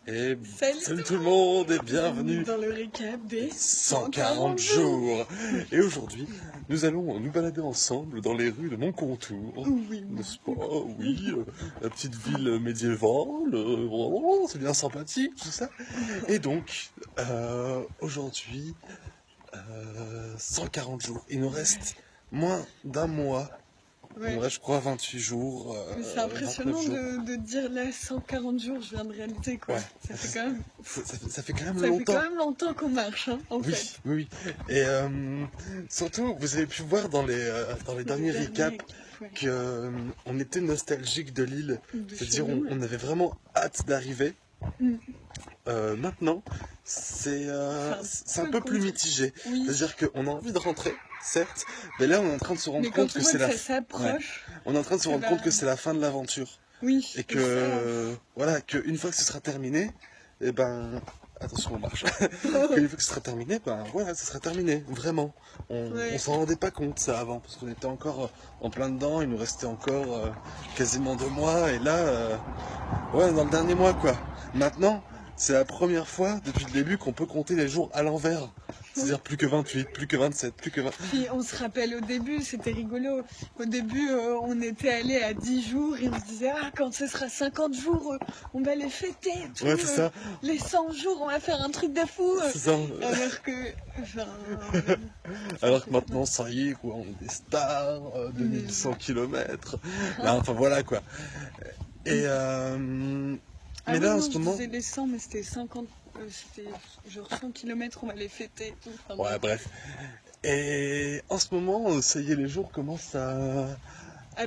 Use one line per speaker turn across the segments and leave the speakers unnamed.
Et
Salut
tout le monde et bienvenue
dans le récap des
140 jours. Et aujourd'hui, nous allons nous balader ensemble dans les rues de Moncontour.
Oui.
N'est-ce pas? Oui, la petite ville médiévale, vraiment, c'est bien sympathique tout ça. Et donc, aujourd'hui, 140 jours. Il nous reste moins d'un mois. Il nous
Ouais.
reste, je crois, 28 jours,
Mais c'est
29
impressionnant
jours.
de dire là 140 jours, je viens de réaliser quoi.
Ouais.
Ça fait quand même,
Ça fait quand même
ça fait
longtemps.
quand même longtemps qu'on marche, hein, en
Oui,
fait.
oui, oui. Et surtout, vous avez pu voir dans les derniers recaps
ouais.
que on était nostalgique de l'île.
De
C'est-à-dire,
chez nous,
on avait vraiment hâte d'arriver.
Mm.
Maintenant, c'est un peu plus mitigé.
Oui.
C'est-à-dire qu'on a envie de rentrer, certes, mais là, on est en train de se rendre
Mais
compte
quand on
que
voit
c'est
que ça s'approche,
on est en train de se rendre compte que c'est la fin de l'aventure.
oui.
Et que, voilà, qu'une fois que ce sera terminé, eh ben, attention, on marche. Qu'une fois que ce sera terminé, ben voilà, ce sera terminé, vraiment. On s'en rendait pas compte ça avant, parce qu'on était encore en plein dedans, il nous restait encore quasiment 2 mois, et là, ouais, dans le dernier mois quoi. Maintenant, c'est la première fois depuis le début qu'on peut compter les jours à l'envers. C'est-à-dire plus que 28, plus que 27, plus que 20.
Puis on se rappelle au début, c'était rigolo. Au début, on était allé à 10 jours et on se disait, ah, quand ce sera 50 jours, on va les fêter. Tout,
Ouais, c'est ça.
Les 100 jours, on va faire un truc de fou.
C'est ça.
Alors que. Enfin,
Alors que maintenant, ça y est, quoi, on est des stars, 2100 km. Enfin voilà quoi. Et mais là, en ce moment.
Je disais les 100, mais c'était 50. C'était genre 100 km, on va les fêter et tout. Enfin,
Ouais, bref. Et en ce moment, ça y est, les jours commencent
à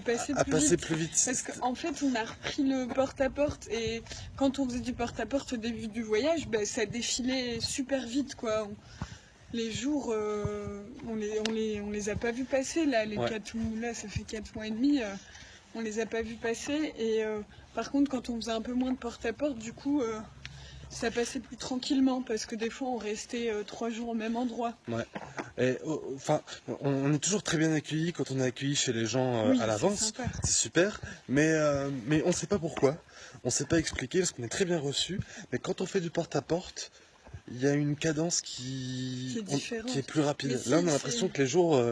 passer plus vite.
Parce qu'en fait, on a repris le porte-à-porte et quand on faisait du porte-à-porte au début du voyage, bah, ça défilait super vite, quoi. Les jours, on les a pas vus passer, là, les 4 mois, là, ça fait 4 mois et demi, on les a pas vus passer. Et par contre, quand on faisait un peu moins de porte-à-porte, du coup, ça passait plus tranquillement parce que des fois on restait 3 jours au même endroit.
Ouais. Et enfin, on est toujours très bien accueillis quand on est accueilli chez les gens à l'avance. C'est super. Mais on ne sait pas pourquoi. On ne sait pas expliquer parce qu'on est très bien reçu. Mais quand on fait du porte-à-porte, il y a une cadence qui est plus rapide. Là, on a l'impression que les jours,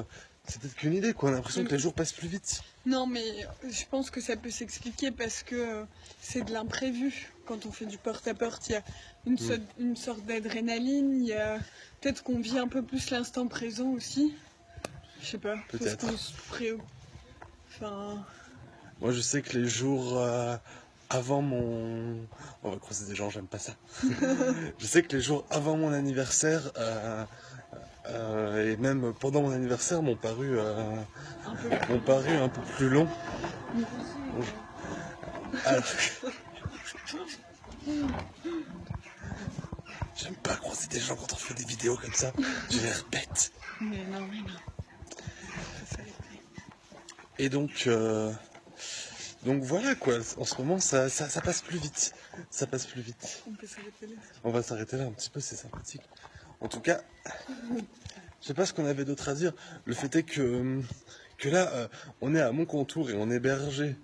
c'est peut-être qu'une idée, quoi. On a l'impression que les jours passent plus vite.
Non, mais je pense que ça peut s'expliquer parce que c'est de l'imprévu. Quand on fait du porte-à-porte, il y a une sorte d'adrénaline. Il y a peut-être qu'on vit un peu plus l'instant présent aussi. Je sais pas.
Peut-être.
Parce qu'on se enfin.
Moi, je sais que les jours avant mon... On va croiser des gens, j'aime pas ça. Je sais que les jours avant mon anniversaire et même pendant mon anniversaire m'ont paru un peu plus longs. Alors... J'aime pas croiser des gens quand on fait des vidéos comme ça. J'ai l'air bête.
Mais non.
Et donc voilà quoi, en ce moment ça passe plus vite. Ça passe plus vite.
On peut s'arrêter là.
On va s'arrêter là un petit peu, c'est sympathique. En tout cas, je sais pas ce qu'on avait d'autre à dire. Le fait est que là, on est à Moncontour et on est hébergé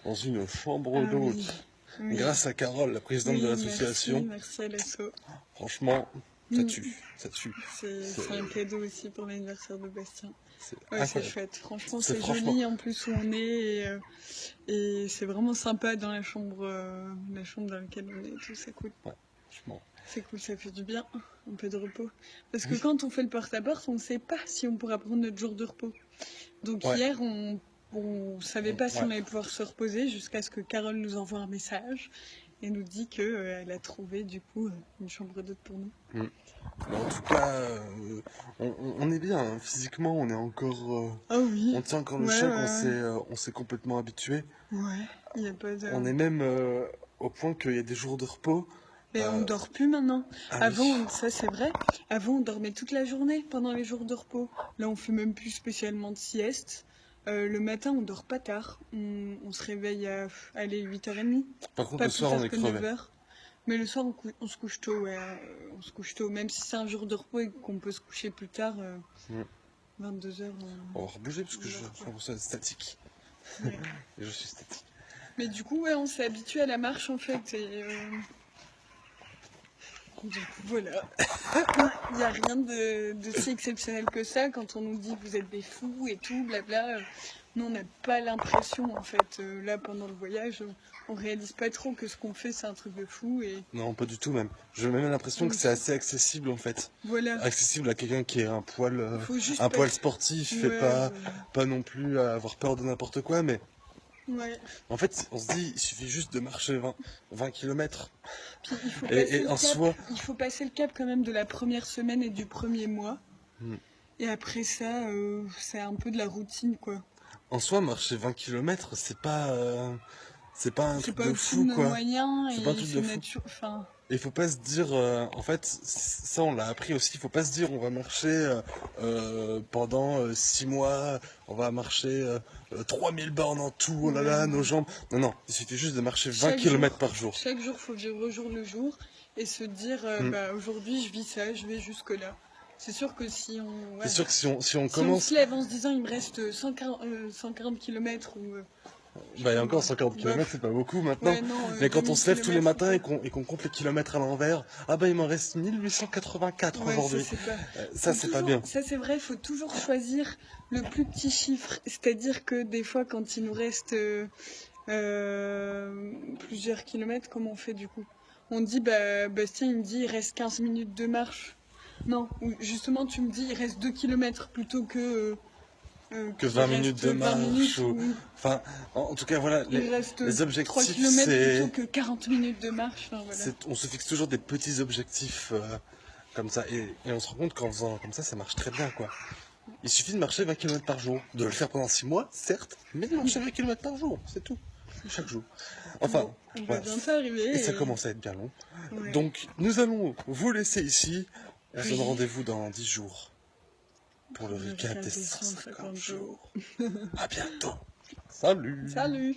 dans une chambre d'hôte. Oui. Grâce à Carole, la présidente de l'association.
Merci à l'asso.
Franchement, ça tue.
C'est un cadeau aussi pour l'anniversaire de Bastien.
C'est
chouette. Franchement, c'est joli en plus où on est. Et c'est vraiment sympa dans la chambre dans laquelle on est et tout. C'est cool.
Ouais, franchement.
C'est cool, ça fait du bien. Un peu de repos. Parce que quand on fait le porte-à-porte, on ne sait pas si on pourra prendre notre jour de repos. Donc hier, on savait pas si on allait pouvoir se reposer jusqu'à ce que Carole nous envoie un message et nous dit qu'elle a trouvé du coup une chambre d'hôte pour nous.
Mais en tout cas, on est bien, hein. Physiquement on est encore... on tient encore le choc, on s'est complètement habitué.
Ouais, y a pas de...
On est même au point qu'il y a des jours de repos.
Mais on dort plus maintenant. Avant, ça c'est vrai, avant on dormait toute la journée pendant les jours de repos. Là on fait même plus spécialement de sieste. Le matin, on dort pas tard. On se réveille à 8h30.
Par contre, le soir, on est crevé.
9h. Mais le soir, on se couche tôt, ouais. On se couche tôt. Même si c'est un jour de repos et qu'on peut se coucher plus tard, 22h.
On va rebouger parce que je suis statique. Ouais. Et je suis statique.
Mais du coup, ouais, on s'est habitué à la marche en fait. Et Du coup, voilà. Il n'y a rien de si exceptionnel que ça quand on nous dit que vous êtes des fous et tout, blabla. Nous, on n'a pas l'impression, en fait, là, pendant le voyage, on réalise pas trop que ce qu'on fait, c'est un truc de fou. Et
Non, pas du tout même. J'ai même l'impression que c'est assez accessible en fait.
voilà.
Accessible à quelqu'un qui est
Faut juste
un
pas-
poil sportif,
Ouais,
fait pas,
voilà.
pas non plus à avoir peur de n'importe quoi, mais
Ouais.
en fait, on se dit, il suffit juste de marcher 20 km.
Puis il faut
Et
passer le
en
cap,
soi,
il faut passer le cap quand même de la première semaine et du premier mois.
Hmm.
Et après ça, c'est un peu de la routine, quoi.
en soi, marcher 20 km, c'est pas un
C'est
truc
pas
de
au-dessus
fou,
de nos
quoi.
moyens
C'est pas un
et
truc
c'est
de fou.
Enfin,
Il faut pas se dire, en fait, ça on l'a appris aussi, il faut pas se dire on va marcher pendant 6 mois, on va marcher 3000 bornes en tout, oh là
ouais,
là,
non.
nos jambes. Non, non, il suffit juste de marcher 20
Chaque
km
jour,
par jour.
chaque jour, faut vivre au jour le jour et se dire,
Mm.
bah aujourd'hui je vis ça, je vais jusque là. C'est sûr que si on,
C'est
ouais,
sûr que si on
si on
commence,
se lève en se disant il me reste 140 km ou
bah il y a encore
moi,
140 km,
bof.
c'est pas beaucoup maintenant.
Ouais, non,
Mais quand on
2000
se lève tous les
kilomètres,
matins et
quoi.
qu'on compte les kilomètres à l'envers, ah bah il m'en reste 1884
Ouais, ça
aujourd'hui.
c'est pas.
Ça
Faut
c'est pas
toujours-
bien.
Ça c'est vrai, faut toujours choisir le plus petit chiffre. C'est-à-dire que des fois, quand il nous reste plusieurs kilomètres, comment on fait du coup? On dit, bah, Bastien il me dit il reste 15 minutes de marche. Non, ou justement tu me dis il reste 2 kilomètres plutôt
Que
qu'il
20
reste
minutes de
20 minutes
marche ou... Enfin, en tout cas voilà,
il reste
les
3
objectifs
kilomètres
c'est...
plutôt que 40 minutes de marche. Enfin, voilà.
On se fixe toujours des petits objectifs comme ça. Et on se rend compte qu'en faisant comme ça marche très bien, quoi. Il suffit de marcher 20 km par jour. De le faire pendant 6 mois, certes, mais de marcher 20 km par jour, c'est tout. Chaque jour. Enfin,
Bon, on va
voilà.
bientôt arriver.
Et ça commence à être bien long.
Ouais.
Donc, nous allons vous laisser ici. On se donne rendez-vous dans 10 jours pour le recap des 150 jours. À bientôt. Salut.
Salut.